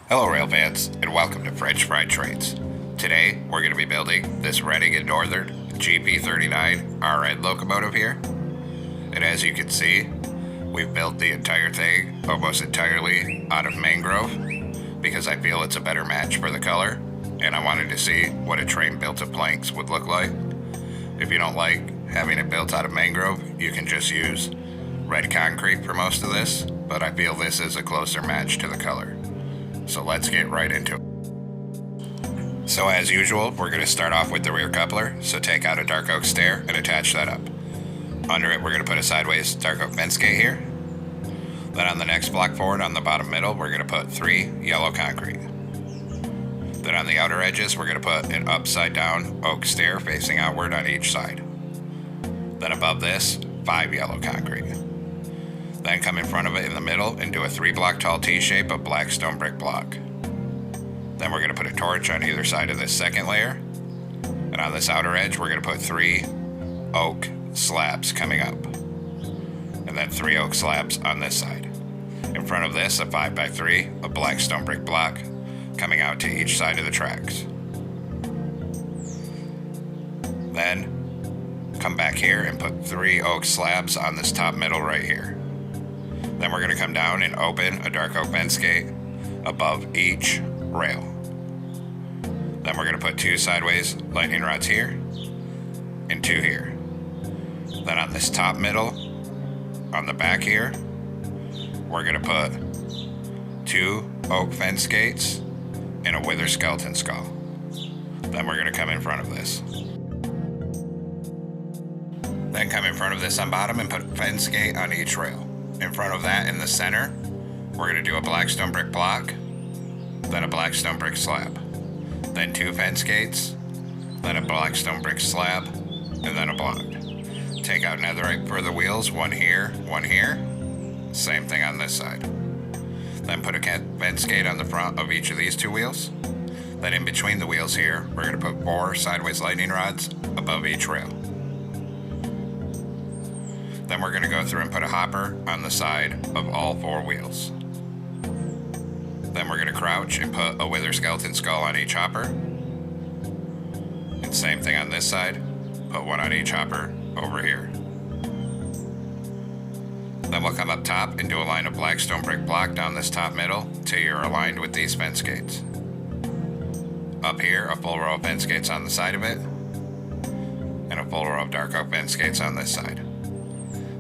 Hello rail fans, and welcome to French Fried Trades. Today we're going to be building this Reading & Northern GP39RN Locomotive here. And as you can see, we've built the entire thing almost entirely out of mangrove because I feel it's a better match for the color, and I wanted to see what a train built of planks would look like. If you don't like having it built out of mangrove, you can just use red concrete for most of this, but I feel this is a closer match to the color. So let's get right into it. So as usual, we're going to start off with the rear coupler, so take out a dark oak stair and attach that up. Under it we're going to put a sideways dark oak fence gate here. Then on the next block forward on the bottom middle we're going to put 3 yellow concrete. Then on the outer edges we're going to put an upside down oak stair facing outward on each side. Then above this, 5 yellow concrete. Then come in front of it in the middle and do a 3 block tall T-shape of black stone brick block. Then we're going to put a torch on either side of this second layer. And on this outer edge we're going to put 3 oak slabs coming up. And then 3 oak slabs on this side. In front of this, a 5x3 of black stone brick block coming out to each side of the tracks. Then come back here and put 3 oak slabs on this top middle right here. Then we're going to come down and open a dark oak fence gate above each rail. Then we're going to put 2 sideways lightning rods here and 2 here. Then on this top middle, on the back here, we're going to put 2 oak fence gates and a wither skeleton skull. Then we're going to come in front of this. Then come in front of this on bottom and put a fence gate on each rail. In front of that in the center, we're going to do a black stone brick block, then a black stone brick slab, then 2 fence gates, then a black stone brick slab, and then a block. Take out netherite for the wheels, 1 here, 1 here. Same thing on this side. Then put a fence gate on the front of each of these 2 wheels. Then in between the wheels here, we're going to put 4 sideways lightning rods above each rail. Then we're going to go through and put a hopper on the side of all 4 wheels. Then we're going to crouch and put a wither skeleton skull on each hopper. And same thing on this side, put 1 on each hopper over here. Then we'll come up top and do a line of black stone brick block down this top middle till you're aligned with these fence gates. Up here, a full row of fence gates on the side of it, and a full row of dark oak fence gates on this side.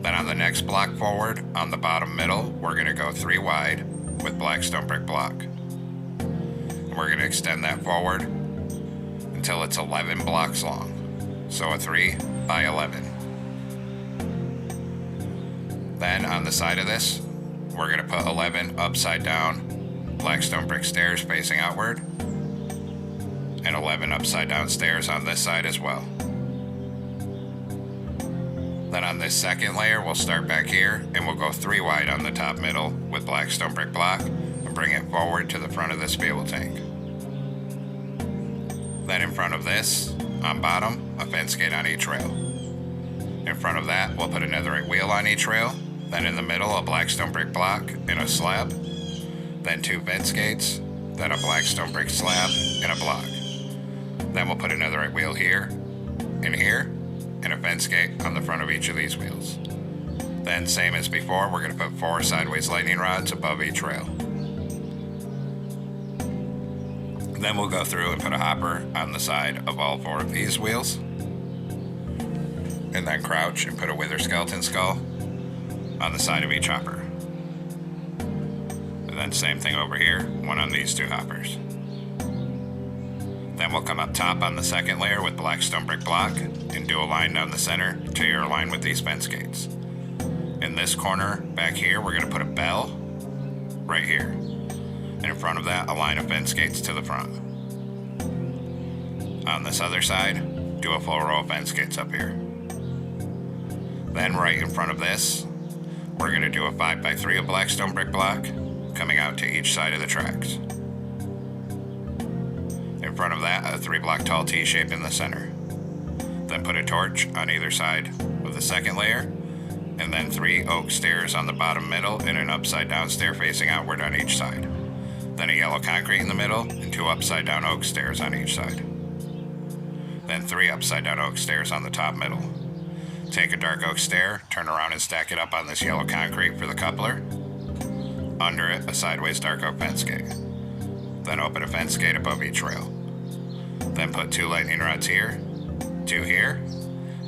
Then on the next block forward, on the bottom middle, we're going to go 3 wide with black stone brick block. And we're going to extend that forward until it's 11 blocks long. So a 3 by 11. Then on the side of this, we're going to put 11 upside down black stone brick stairs facing outward, and 11 upside down stairs on this side as well. Then on this second layer, we'll start back here and we'll go 3 wide on the top middle with black stone brick block and bring it forward to the front of this fuel tank. Then in front of this, on bottom, a fence gate on each rail. In front of that, we'll put a netherite wheel on each rail. Then in the middle, a black stone brick block and a slab. Then 2 fence gates. Then a black stone brick slab and a block. Then we'll put a netherite wheel here and here, and a fence gate on the front of each of these wheels. Then same as before, we're going to put 4 sideways lightning rods above each rail. Then we'll go through and put a hopper on the side of all 4 of these wheels. And then crouch and put a wither skeleton skull on the side of each hopper. And then same thing over here, 1 on these 2 hoppers. Then we'll come up top on the second layer with black stone brick block and do a line down the center till you're aligned with these fence gates. In this corner back here, we're going to put a bell right here. And in front of that, a line of fence gates to the front. On this other side, do a full row of fence gates up here. Then right in front of this, we're going to do a 5x3 of black stone brick block coming out to each side of the tracks. In in front of that, a 3-block tall T-shape in the center. Then put a torch on either side of the second layer, and then 3 oak stairs on the bottom middle and an upside down stair facing outward on each side. Then a yellow concrete in the middle and 2 upside down oak stairs on each side. Then 3 upside down oak stairs on the top middle. Take a dark oak stair, turn around and stack it up on this yellow concrete for the coupler. Under it, a sideways dark oak fence gate. Then open a fence gate above each rail. Then put 2 lightning rods here, 2 here,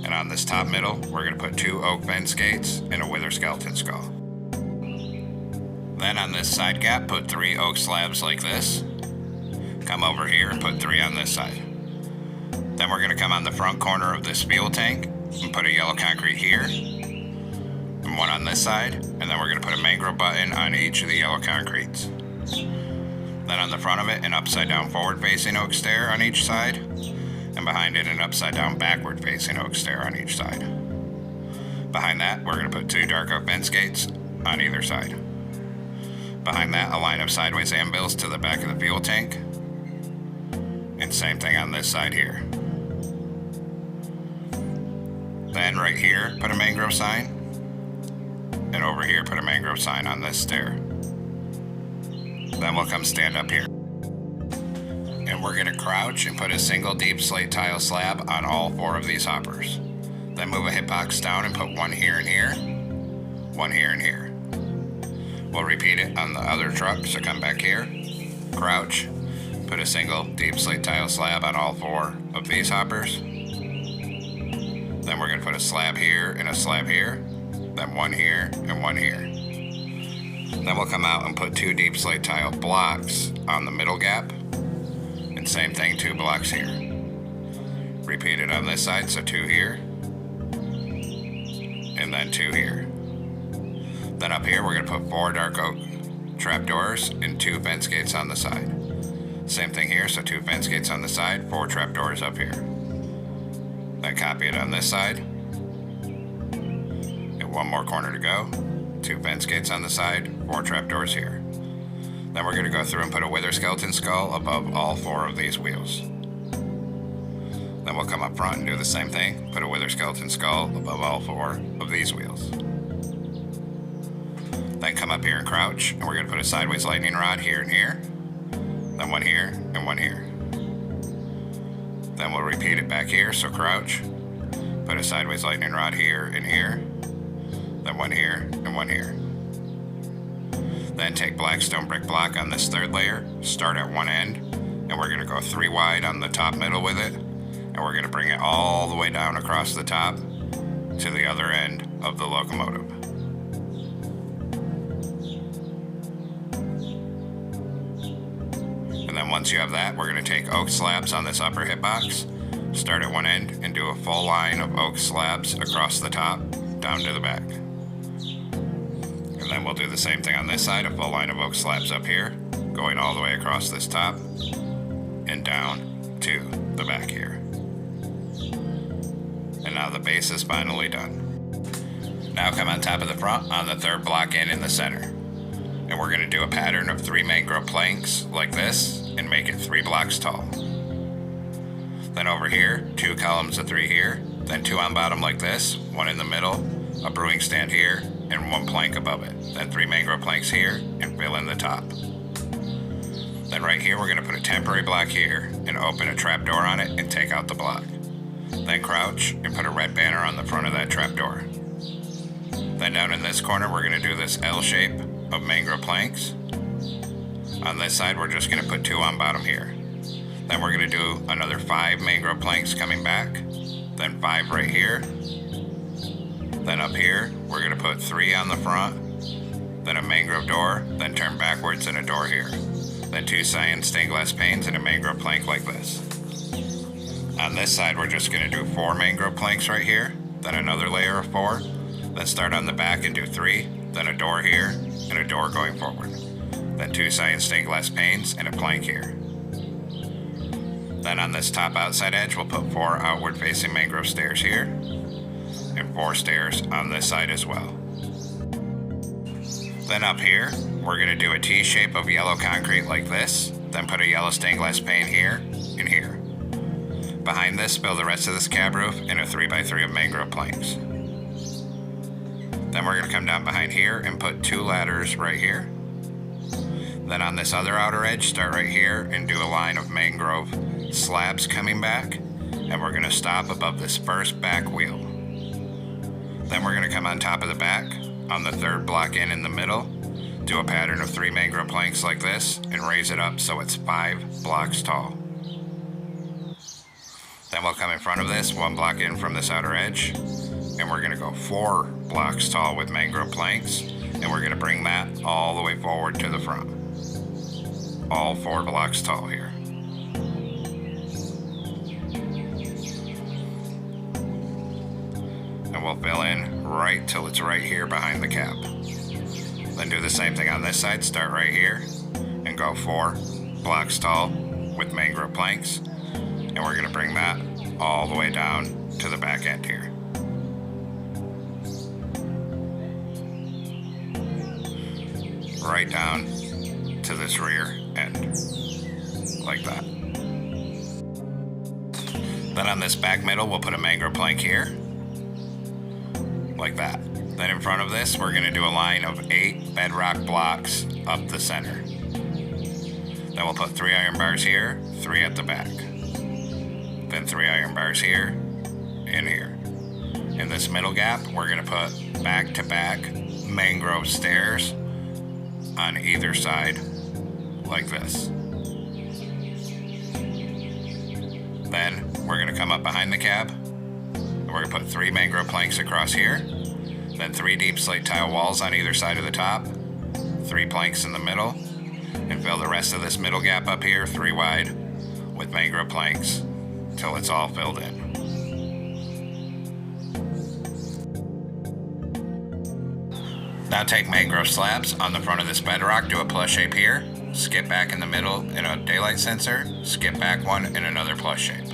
and on this top middle, we're going to put 2 oak fence gates and a wither skeleton skull. Then on this side gap, put 3 oak slabs like this. Come over here and put 3 on this side. Then we're going to come on the front corner of this fuel tank and put a yellow concrete here, and 1 on this side, and then we're going to put a mangrove button on each of the yellow concretes. Then on the front of it, an upside down forward facing oak stair on each side, and behind it an upside down backward facing oak stair on each side. Behind that, we're going to put 2 dark oak fence gates on either side. Behind that, a line of sideways anvils to the back of the fuel tank, and same thing on this side here. Then right here, put a mangrove sign, and over here put a mangrove sign on this stair. Then we'll come stand up here. And we're going to crouch and put a single deep slate tile slab on all 4 of these hoppers. Then move a hitbox down and put 1 here and here, 1 here and here. We'll repeat it on the other truck, so come back here, crouch, put a single deep slate tile slab on all 4 of these hoppers. Then we're going to put a slab here and a slab here, then 1 here and 1 here. Then we'll come out and put 2 deep slate tile blocks on the middle gap, and same thing, 2 blocks here. Repeat it on this side, so 2 here, and then 2 here. Then up here we're going to put 4 dark oak trapdoors and 2 fence gates on the side. Same thing here, so 2 fence gates on the side, 4 trapdoors up here. Then copy it on this side. And 1 more corner to go. 2 fence gates on the side, 4 trapdoors here. Then we're going to go through and put a wither skeleton skull above all 4 of these wheels. Then we'll come up front and do the same thing, put a wither skeleton skull above all 4 of these wheels. Then come up here and crouch, and we're going to put a sideways lightning rod here and here. Then 1 here and 1 here. Then we'll repeat it back here, so crouch, put a sideways lightning rod here and here, then 1 here and 1 here. Then take black stone brick block on this 3rd layer, start at 1 end, and we're going to go 3 wide on the top middle with it, and we're going to bring it all the way down across the top to the other end of the locomotive. And then once you have that, we're going to take oak slabs on this upper hitbox, start at 1 end, and do a full line of oak slabs across the top, down to the back. And then we'll do the same thing on this side, a full line of oak slabs up here, going all the way across this top, and down to the back here. And now the base is finally done. Now come on top of the front on the 3rd block in the center. And we're going to do a pattern of 3 mangrove planks like this and make it 3 blocks tall. Then over here, 2 columns of 3 here, then 2 on bottom like this, 1 in the middle, a brewing stand here, and 1 plank above it. Then 3 mangrove planks here and fill in the top. Then right here we're going to put a temporary block here and open a trap door on it and take out the block. Then crouch and put a red banner on the front of that trap door. Then down in this corner we're going to do this L shape of mangrove planks. On this side we're just going to put 2 on bottom here. Then we're going to do another 5 mangrove planks coming back, then 5 right here. Then up here we're going to put 3 on the front, then a mangrove door, then turn backwards and a door here. Then 2 cyan stained glass panes and a mangrove plank like this. On this side we're just going to do 4 mangrove planks right here, then another layer of 4, then start on the back and do 3, then a door here and a door going forward. Then 2 cyan stained glass panes and a plank here. Then on this top outside edge we'll put 4 outward facing mangrove stairs here and 4 stairs on this side as well. Then up here we're going to do a T shape of yellow concrete like this, then put a yellow stained glass pane here in here. Behind this, build the rest of this cab roof in a 3x3 of mangrove planks. Then we're going to come down behind here and put 2 ladders right here. Then on this other outer edge, start right here and do a line of mangrove slabs coming back. And we're going to stop above this first back wheel. Then we're going to come on top of the back, on the 3rd block in the middle, do a pattern of 3 mangrove planks like this, and raise it up so it's 5 blocks tall. Then we'll come in front of this, 1 block in from this outer edge, and we're going to go 4 blocks tall with mangrove planks, and we're going to bring that all the way forward to the front. All 4 blocks tall here. And we'll fill in right till it's right here behind the cab. Then do the same thing on this side, start right here and go 4 blocks tall with mangrove planks, and we're going to bring that all the way down to the back end here. Right down to this rear end, like that. Then on this back middle, we'll put a mangrove plank here, like that. Then in front of this, we're going to do a line of 8 bedrock blocks up the center. Then we'll put 3 iron bars here, 3 at the back. Then 3 iron bars here and here. In this middle gap, we're going to put back-to-back mangrove stairs on either side, like this. Then we're going to come up behind the cab, and we're going to put 3 mangrove planks across here, then 3 deep slate tile walls on either side of the top, 3 planks in the middle, and fill the rest of this middle gap up here 3 wide with mangrove planks till it's all filled in. Now take mangrove slabs on the front of this bedrock, do a plus shape here, skip back in the middle in a daylight sensor, skip back 1 in another plus shape.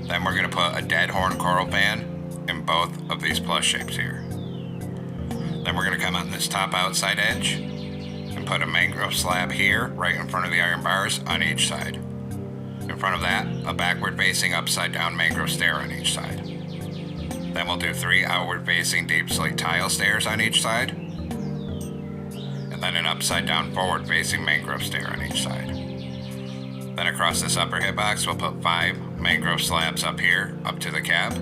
Then we're going to put a dead horn coral fan in both of these plus shapes here. Then we're going to come on this top outside edge and put a mangrove slab here right in front of the iron bars on each side. In front of that, a backward facing upside down mangrove stair on each side. Then we'll do 3 outward facing deep slate tile stairs on each side, and then an upside down forward facing mangrove stair on each side. Then across this upper hitbox, we'll put 5 mangrove slabs up here, up to the cab,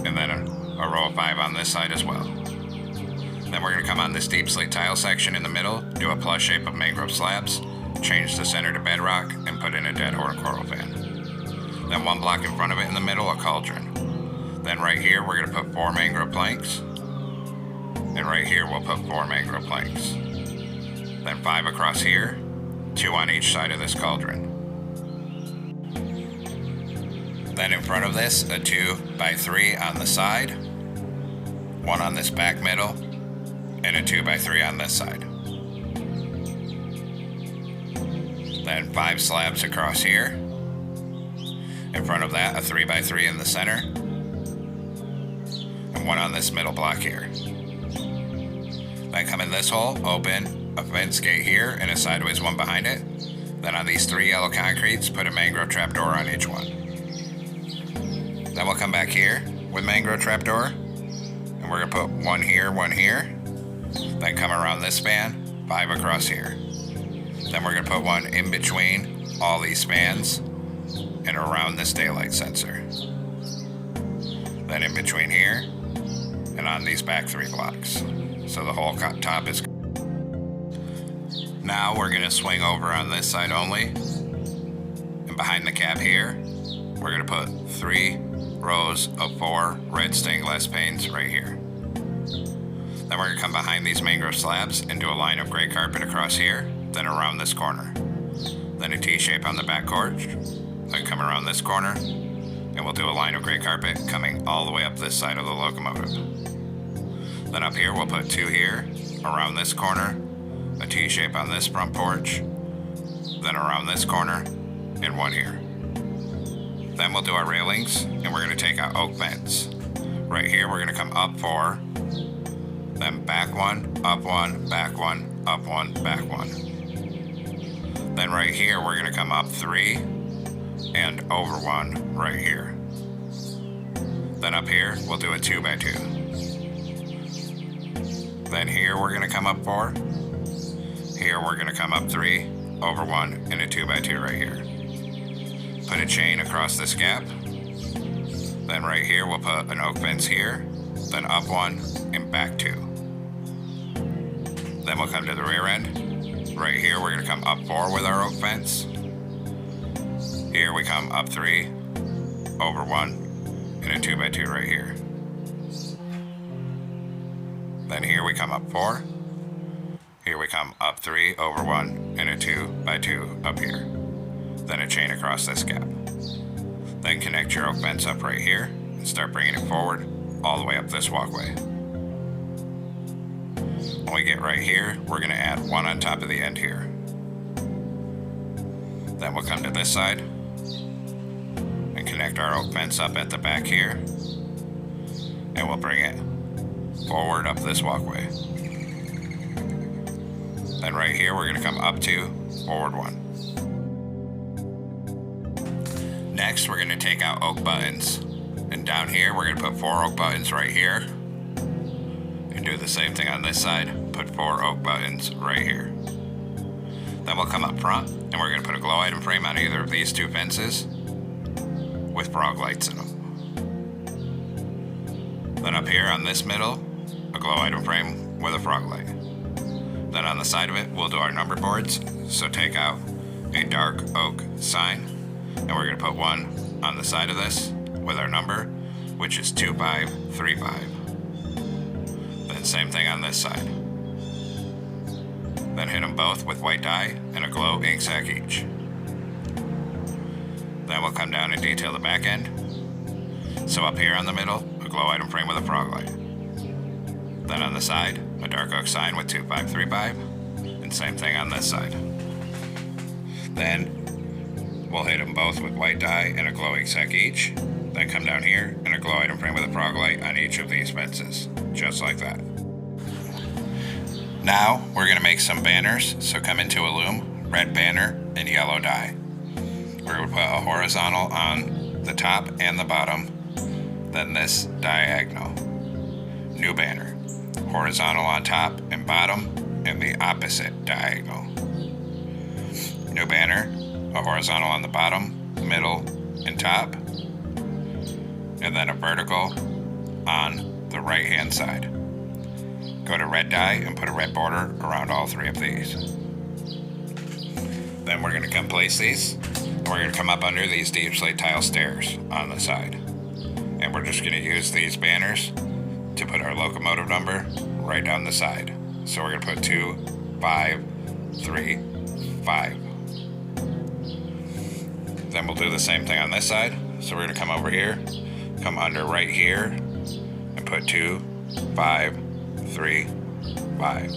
and then a row of 5 on this side as well. Then we're going to come on this deep slate tile section in the middle, do a plus shape of mangrove slabs, change the center to bedrock, and put in a dead horn coral fan. Then 1 block in front of it in the middle, a cauldron. Then right here, we're going to put 4 mangrove planks, and right here we'll put 4 mangrove planks. Then 5 across here, 2 on each side of this cauldron. Then in front of this, a 2x3 on the side, 1 on this back middle, and a 2x3 on this side. Then 5 slabs across here. In front of that, a 3x3 in the center, and 1 on this middle block here. Then come in this hole, open a fence gate here and a sideways one behind it. Then on these 3 yellow concretes, put a mangrove trapdoor on each one. Then we'll come back here with mangrove trapdoor, and we're gonna put 1 here, 1 here. Then come around this span, 5 across here. Then we're gonna put 1 in between all these spans and around this daylight sensor. Then in between here and on these back 3 blocks. So the whole top is. Now we're gonna swing over on this side only, and behind the cab here, we're gonna put 3 rows of 4 red stained glass panes right here. Then we're gonna come behind these mangrove slabs and do a line of gray carpet across here, then around this corner. Then a T-shape on the back porch, then come around this corner, and we'll do a line of gray carpet coming all the way up this side of the locomotive. Then up here, we'll put 2 here, around this corner, a T-shape on this front porch, then around this corner, and 1 here. Then we'll do our railings, and we're going to take out oak fence. Right here, we're going to come up 4, then back 1, up 1, back 1, up 1, back 1. Then right here, we're going to come up 3 and over 1 right here. Then up here, we'll do a 2x2. Then here, we're going to come up 4. Here, we're going to come up 3, over 1, and a 2x2 right here. Put a chain across this gap. Then right here, we'll put an oak fence here, then up 1 and back 2. Then we'll come to the rear end. Right here, we're going to come up 4 with our oak fence. Here we come up 3, over 1, and a 2x2 right here. Then here we come up 4. Here we come up 3, over 1, and a 2x2 up here. Then a chain across this gap. Then connect your oak fence up right here and start bringing it forward all the way up this walkway. When we get right here, we're going to add 1 on top of the end here. Then we'll come to this side and connect our oak fence up at the back here, and we'll bring it forward up this walkway. Then right here, we're going to come up 2, forward 1. Next, we're going to take out oak buttons. And down here, we're going to put 4 oak buttons right here. And do the same thing on this side. Put 4 oak buttons right here. Then we'll come up front, and we're going to put a glow item frame on either of these 2 fences with frog lights in them. Then up here on this middle, a glow item frame with a frog light. Then on the side of it, we'll do our number boards. So take out a dark oak sign, and we're going to put 1 on the side of this with our number, which is 2535. Then same thing on this side. Then hit them both with white dye and a glow ink sac each. Then we'll come down and detail the back end. So up here on the middle, a glow item frame with a frog light. Then on the side, a dark oak sign with 2535, and same thing on this side. Then we'll hit them both with white dye and a glow ink sac each. Then come down here and a glow item frame with a frog light on each of these fences, just like that. Now we're going to make some banners, so come into a loom, red banner, and yellow dye. We're going to put a horizontal on the top and the bottom, then this diagonal. New banner. Horizontal on top and bottom, and the opposite diagonal. New banner, a horizontal on the bottom, middle, and top, and then a vertical on the right hand side. Go to red dye and put a red border around all 3 of these. Then we're going to come place these, and we're going to come up under these deep slate tile stairs on the side. And we're just going to use these banners to put our locomotive number right down the side. So we're going to put 2, 5, 3, 5. Then we'll do the same thing on this side. So we're going to come over here, come under right here, and put 2, 5, 3, 5.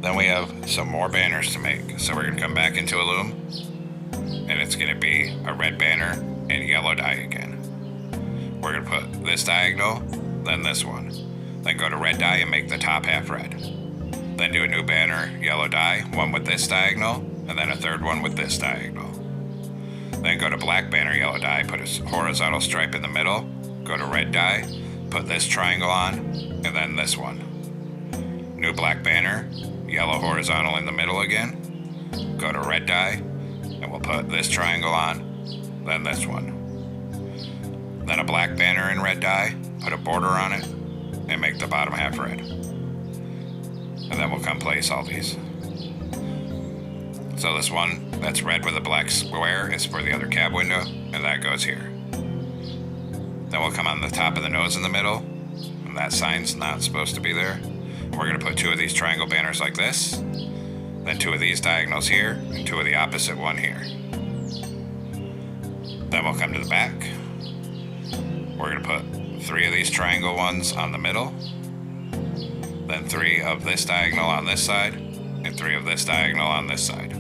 Then we have some more banners to make. So we're going to come back into a loom, and it's going to be a red banner and yellow dye again. We're going to put this diagonal, then this one. Then go to red dye and make the top half red. Then do a new banner, yellow dye, one with this diagonal, and then a third one with this diagonal. Then go to black banner, yellow dye, put a horizontal stripe in the middle, go to red dye, put this triangle on, and then this one. New black banner, yellow horizontal in the middle again, go to red dye, and we'll put this triangle on, then this one. Then a black banner in red dye, put a border on it, and make the bottom half red. And then we'll come place all these. So this one that's red with a black square is for the other cab window, and that goes here. Then we'll come on the top of the nose in the middle, and that sign's not supposed to be there. We're going to put 2 of these triangle banners like this, then 2 of these diagonals here, and 2 of the opposite one here. Then we'll come to the back. We're going to put 3 of these triangle ones on the middle, then 3 of this diagonal on this side, and 3 of this diagonal on this side.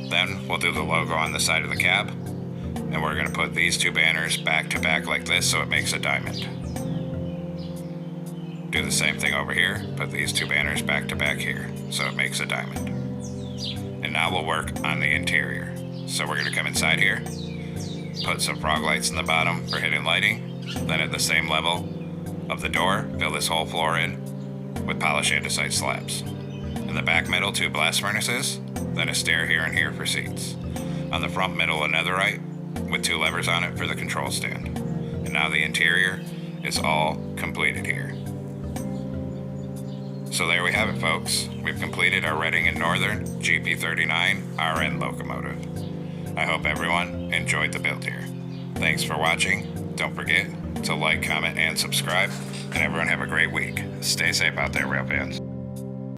Then we'll do the logo on the side of the cab, and we're going to put these 2 banners back to back like this so it makes a diamond. Do the same thing over here, put these 2 banners back to back here so it makes a diamond. now we'll work on the interior. So we're going to come inside here, put some frog lights in the bottom for hidden lighting, then at the same level of the door, fill this whole floor in with polished andesite slabs. In the back middle, 2 blast furnaces, then a stair here and here for seats. On the front middle, a netherite with 2 levers on it for the control stand. And now the interior is all completed here. So there we have it, folks. We've completed our Reading and Northern GP39RN Locomotive. I hope everyone enjoyed the build here. Thanks for watching. Don't forget to like, comment, and subscribe. And everyone have a great week. Stay safe out there, rail fans.